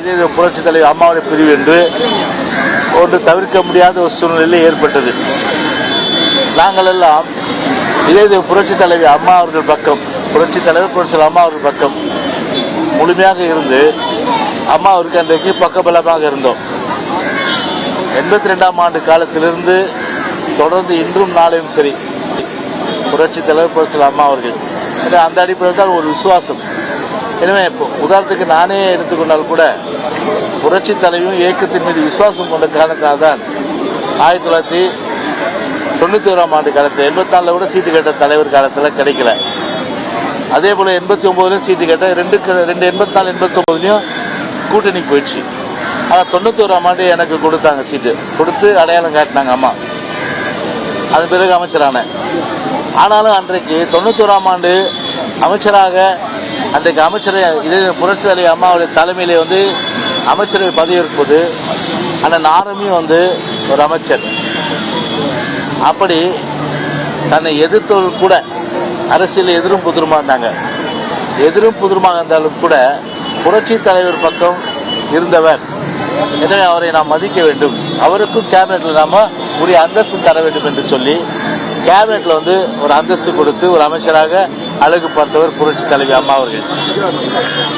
இதே புரட்சி தலைவர் அம்மாவுடைய பிரிவு என்று ஒன்று தவிர்க்க முடியாத ஒரு சூழ்நிலை ஏற்பட்டது. நாங்கள் எல்லாம் இதே புரட்சி தலைவி அம்மா அவர்கள் பக்கம், புரட்சி தலைவர் புரட்சி அம்மா அவர்கள் பக்கம் முழுமையாக இருந்து அம்மா அவருக்கு அன்றைக்கு பக்கபலமாக இருந்தோம். 82ஆம் ஆண்டு காலத்திலிருந்து தொடர்ந்து இன்றும் நாளையும் சரி புரட்சி தலைவர் புரட்சி அம்மா அவர்கள். அந்த அடிப்படையில் தான் ஒரு விசுவாசம். எனவே இப்போ உதாரணத்துக்கு நானே எடுத்துக்கொண்டால் கூட புரட்சி தலைவியும் இயக்கத்தின் மீது விசுவாசம் கொண்ட காரணத்தால் தான் 1991ஆம் ஆண்டு காலத்தில் 84 கூட சீட்டு கேட்ட தலைவர் காலத்தில் கிடைக்கல. அதே போல் 89 சீட்டு கேட்ட 84 89 கூட்டணிக்கு போயிடுச்சு. ஆனால் 91ஆம் ஆண்டு எனக்கு கொடுத்தாங்க, சீட்டு கொடுத்து அடையாளம் காட்டினாங்க அம்மா. அது பிறகு அமைச்சரான. ஆனாலும் அன்றைக்கு 91ஆம் ஆண்டு அமைச்சராக அன்றைக்கு அமைச்சரை இதே புரட்சி தலைவர் அம்மாவுடைய தலைமையிலே அமைச்சரவை பதவி இருக்கும்போது அந்த நாரமியும் ஒரு அமைச்சர். அப்படி தன்னை எதிர்த்தவர்கள் கூட அரசியல் எதிரும் புதிருமா இருந்தாங்க. எதிரும் புதிருமாக இருந்தாலும் கூட புரட்சி தலைவர் பக்கம் இருந்தவர். எனவே அவரை நாம் மதிக்க வேண்டும், அவருக்கும் கேபினெட்டில் நாம் உரிய அந்தஸ்து தர வேண்டும் என்று சொல்லி கேபினெட்டில் ஒரு அந்தஸ்து கொடுத்து ஒரு அமைச்சராக அழகு பார்த்தவர் புரட்சி தலைவி அம்மா அவர்கள்.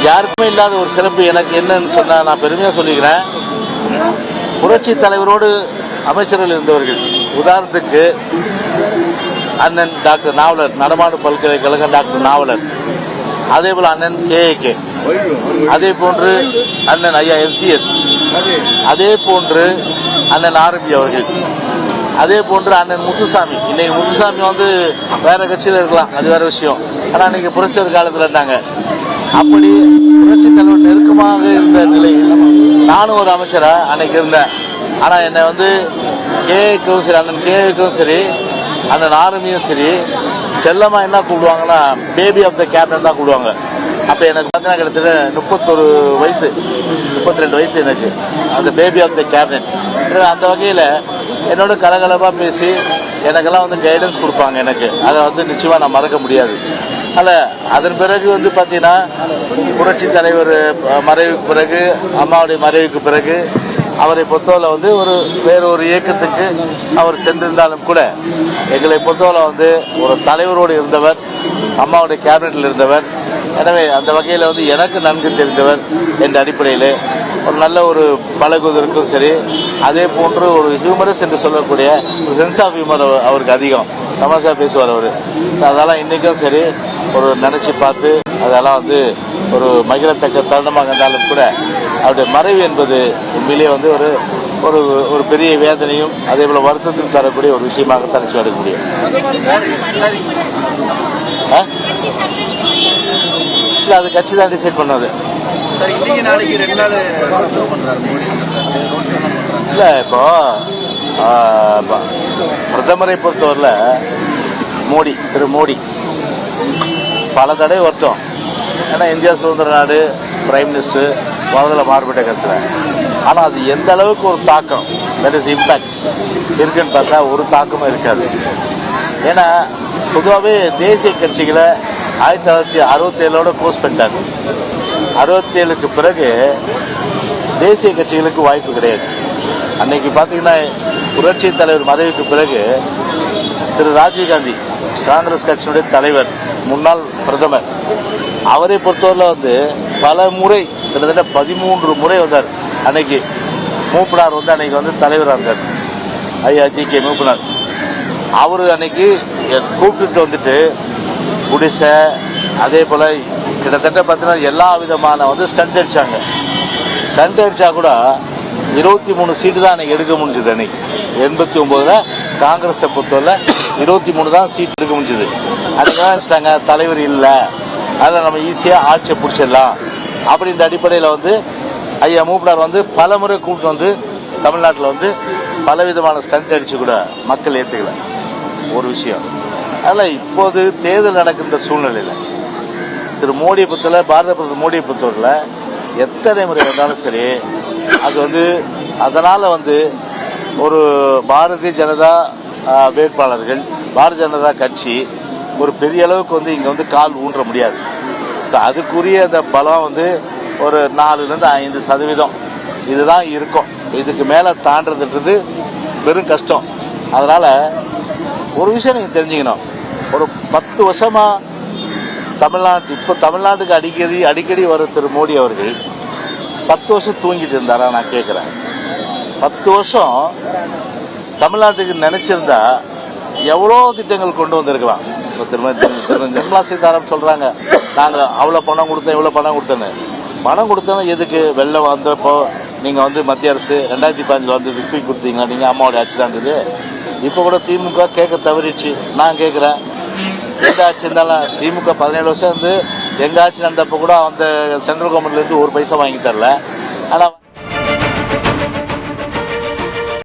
யாருக்குமே இல்லாத ஒரு சிறப்பு எனக்கு என்னன்னு சொன்னால் நான் பெருமையாக சொல்லிக்கிறேன். புரட்சி தலைவரோடு அமைச்சர்கள் இருந்தவர்கள். உதாரணத்துக்கு அண்ணன் டாக்டர் நாவலர், நடமாடு பல்கலைக்கழக டாக்டர் நாவலர், அதே போல் அண்ணன் KAK, அதே போன்று அண்ணன் ஐயா SDS, அதே போன்று அண்ணன் RMB அவர்கள், அதே போன்று அண்ணன் முத்துசாமி. இன்னைக்கு முத்துசாமி வேற கட்சியில் இருக்கலாம், அது வேற விஷயம். ஆனால் இன்னைக்கு புரட்சியர் காலத்தில் இருந்தாங்க. அப்படி புரட்சி தலைவர் நெருக்கமாக இருந்த நிலையில் நானும் ஒரு அமைச்சரா அன்னைக்கு இருந்தேன். ஆனால் என்னை KAKவும் சரி, அண்ணன் KAKவும் சரி, அண்ணன் RMBயும் சரி, செல்லமா என்ன கூப்பிடுவாங்கன்னா பேபி ஆஃப் த கேபினட் தான் கூப்பிடுவாங்க. அப்போ எனக்கு பார்த்தீங்கன்னா கிட்டத்தட்ட 31 வயசு 32 வயசு எனக்கு. அந்த பேபி ஆஃப் த கேபினட் அந்த வகையில் என்னோட கலகலப்பாக பேசி எனக்கெல்லாம் கைடன்ஸ் கொடுப்பாங்க. எனக்கு அதை நிச்சயமாக நான் மறக்க முடியாது. அதில் அதன் பிறகு பார்த்தீங்கன்னா புரட்சி தலைவர் மறைவுக்கு பிறகு, அம்மாவுடைய மறைவுக்கு பிறகு அவரை பொறுத்தவரை வேறு ஒரு இயக்கத்துக்கு அவர் சென்றிருந்தாலும் கூட எங்களை பொறுத்தவரை ஒரு தலைவரோடு இருந்தவர், அம்மாவுடைய கேபினெட்டில் இருந்தவர். எனவே அந்த வகையில் எனக்கு நன்கு தெரிந்தவர் என்ற அடிப்படையில் ஒரு நல்ல ஒரு பழகுவதற்கும் சரி, அதே போன்று ஒரு ஹியூமரஸ் என்று சொல்லக்கூடிய ஒரு சென்ஸ் ஆஃப் ஹியூமர் அவருக்கு அதிகம். தமாஷா பேசுவார் அவர். அதெல்லாம் இன்றைக்கும் சரி ஒரு நினச்சி பார்த்து அதெல்லாம் ஒரு மகிழத்தக்க தருணமாக இருந்தாலும் கூட அவருடைய மறைவு என்பது உண்மையிலே ஒரு ஒரு ஒரு பெரிய வேதனையும் அதே போல் வருத்தத்தையும் தரக்கூடிய ஒரு விஷயமாக தனிச்சு எடுக்க முடியும். இல்லை, அது கட்சி தான் டிசைட் பண்ணது. இல்லை, இப்போ பிரதமரை பொறுத்தவரையில் திரு மோடி பல தடவை வருத்தம். ஏன்னா இந்தியா சுதந்திர நாடு, பிரைம் மினிஸ்டர் முதல்ல மாறுபட்ட கருத்துல. ஆனால் அது எந்த அளவுக்கு ஒரு தாக்கம், தட் இஸ் இம்பேக்ட் இருக்குன்னு பார்த்தா ஒரு தாக்கமும் இருக்காது. ஏன்னா பொதுவாகவே தேசிய கட்சிகளை 1967 க்ளோஸ் பண்ணிட்டாங்க. 67க்கு பிறகு தேசிய கட்சிகளுக்கு வாய்ப்பு கிடையாது. அன்னைக்கு பார்த்தீங்கன்னா புரட்சி தலைவர் மறைவுக்கு பிறகு திரு ராஜீவ்காந்தி, காங்கிரஸ் கட்சியினுடைய தலைவர், முன்னாள் பிரதமர், அவரை பொறுத்தவரை பல முறை கிட்டத்தட்ட 13 முறை வந்தார். அன்னைக்கு மூப்பனார் அன்னைக்கு தலைவராக இருந்தார், ஐயா GK மூப்பனார். அவர் அன்னைக்கு கூப்பிட்டு குடிசை, அதே போல் கிட்டத்தட்ட பார்த்தீங்கன்னா எல்லா விதமான ஸ்டண்ட் அடித்தாங்க. ஸ்டண்ட் அடித்தா கூட 23 சீட்டு தான் அன்றைக்கி எடுக்க முடிஞ்சுது. அன்றைக்கி 89 காங்கிரஸை பொறுத்தவரை 23 தான் சீட் எடுக்க முடிஞ்சுது. அன்றைக்கி தான் நினச்சிட்டாங்க தலைவர் இல்லை, அதில் நம்ம ஈஸியாக ஆட்சியை பிடிச்சிடலாம் அப்படின்ற அடிப்படையில் ஐயா மூப்பனார் பல முறை கூப்பிட்டு தமிழ்நாட்டில் பலவிதமான ஸ்டண்ட் அடித்து கூட மக்கள் ஏற்றுக்கல ஒரு விஷயம். அதில் இப்போது தேர்தல் நடக்கின்ற சூழ்நிலையில் திரு மோடியை பொறுத்தவரை, பாரத பிரதமர் மோடியை பொறுத்தவரையில் எத்தனை முறை வந்தாலும் சரி அது அதனால் ஒரு பாரதிய ஜனதா வேட்பாளர்கள், பாரதிய ஜனதா கட்சி ஒரு பெரிய அளவுக்கு இங்கே கால் ஊன்ற முடியாது. ஸோ அதுக்குரிய அந்த பலம் ஒரு 4-5% இதுதான் இருக்கும். இதுக்கு மேலே தாண்டதுன்றது பெரும் கஷ்டம். அதனால் ஒரு விஷயம் நீங்கள் தெரிஞ்சுக்கணும், ஒரு 10 வருஷமாக தமிழ்நாட்டுக்கு அடிக்கடி வர திரு மோடி அவர்கள் 10 வருஷம் தூங்கிட்டு இருந்தாரா நான் கேட்குறேன். 10 வருஷம் தமிழ்நாட்டுக்கு நினச்சிருந்தா எவ்வளோ திட்டங்கள் கொண்டு வந்திருக்கலாம். இப்போ திரு நிர்மலா சீதாராமன் சொல்கிறாங்க, நாங்கள் அவ்வளோ பணம் கொடுத்தோம் இவ்வளோ பணம் கொடுத்தேன்னு. பணம் கொடுத்தோன்னா எதுக்கு? வெள்ளம் வந்தப்போ நீங்கள் மத்திய அரசு 2015 தூக்கி கொடுத்தீங்களா? நீங்கள் அம்மாவோட ஆட்சி தான் இருந்தது. இப்போ கூட திமுக கேட்க தவறிச்சு. நான் கேட்குறேன், எந்த ஆட்சி இருந்தாலும் திமுக 17 வருஷம் எங்கள் ஆட்சி நடந்தப்போ கூட அந்த சென்ட்ரல் கவர்மெண்ட்லேருந்து ஒரு பைசா வாங்கி தரல. ஆனால்